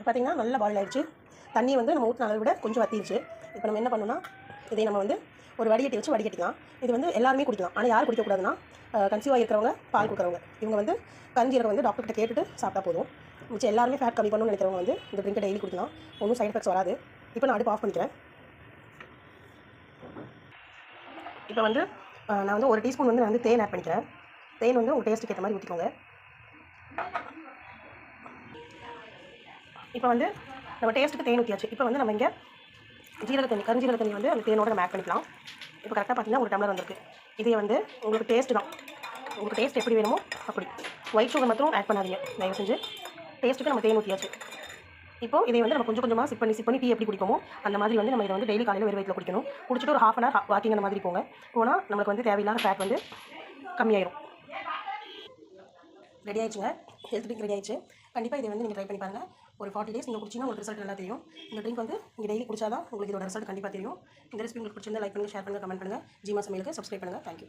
பார்த்திங்கன்னா நல்லா பாயில் ஆகிடுச்சு. தண்ணி வந்து நம்ம ஊற்றின அளவை விட கொஞ்சம் வற்றிடுச்சு. இப்போ நம்ம என்ன பண்ணணும்னா இதை நம்ம வந்து ஒரு வடிகட்டி வச்சு வடிகட்டிக்கலாம். இது வந்து எல்லாருமே குடிக்கலாம். ஆனால் யார் குடிக்கக்கூடாதுன்னா கன்சீவாக இருக்கிறவங்க, பால் கொடுக்குறவங்க, இவங்க வந்து கருஞ்சீரகம் வந்து டாக்டர்கிட்ட கேட்டுட்டு சாப்பிட்டா போதும். மிச்சம் எல்லாருமே ஃபேட் கம்மி பண்ணணும்னு நினைக்கிறவங்க வந்து இந்த ட்ரிங்கை டெய்லி குடிக்கலாம். ஒன்றும் சைட் எஃபெக்ட்ஸ் வராது. இப்போ நான் அடுப்பு ஆஃப் பண்ணிக்கிறேன். இப்போ வந்து நான் வந்து 1 டீஸ்பூன் வந்து நான் வந்து தேன் ஆட் பண்ணிக்கிறேன். தேன் வந்து உங்கள் டேஸ்ட்டுக்கு ஏற்ற மாதிரி ஊற்றிக்கோங்க. இப்போ வந்து நம்ம டேஸ்ட்டுக்கு தேன் ஊற்றியாச்சு. இப்போ வந்து நம்ம இங்கே கருஞ்சீரக தண்ணி வந்து அந்த தேனோட நம்ம ஆட் பண்ணிக்கலாம். இப்போ கரெக்டாக பார்த்தீங்கன்னா 1 டம்ளர் வந்திருக்கு. இதே வந்து உங்களுக்கு டேஸ்ட்டு தான், உங்களுக்கு டேஸ்ட் எப்படி வேணுமோ அப்படி. ஒயிட் சுகர் மட்டும் ஆட் பண்ணாதீங்க தயவு செஞ்சு. டேஸ்ட்டுக்கு நம்ம தேன் ஊற்றியாச்சு. இப்போது இதை வந்து நம்ம கொஞ்சம் கொஞ்சமாக சிப் பண்ணி டீ எப்படி குடிப்போமோ அந்த மாதிரி வந்து நம்ம இதை வந்து டெய்லி காலையில் வெறும் வயிற்றில் குடிக்கணும். குடிச்சிட்டு ஒரு 1/2 hour வாக்கிங் அந்த மாதிரி போங்க. போனால் நம்மளுக்கு வந்து தேவையில்லாத ஃபேட் வந்து கம்மியாயிரும். ரெடி ஆயிடுச்சுங்க. ஹெல்த் ட்ரிங்க் ரெடி ஆயிடுச்சு. கண்டிப்பாக இதை வந்து நீங்கள் ட்ரை பண்ணி பாருங்கள். ஒரு 40 days நீங்கள் குடிச்சிங்கன்னா உங்களுக்கு ரிசல்ட் நல்லா தெரியும். இந்த ட்ரிங்க் வந்து நீங்கள் டெய்லி குடிச்சா தான் உங்களுக்கு இதோட ரிசல்ட் கண்டிப்பாக தெரியும். இந்த ரெசிபி உங்களுக்கு பிடிச்சிருந்தா லைக் பண்ணுங்கள், ஷேர் பண்ணுங்கள், கமெண்ட் பண்ணுங்கள். ஜீமா சமையலுக்கு சப்ஸ்கிரைப் பண்ணுங்கள். தேங்க்யூ.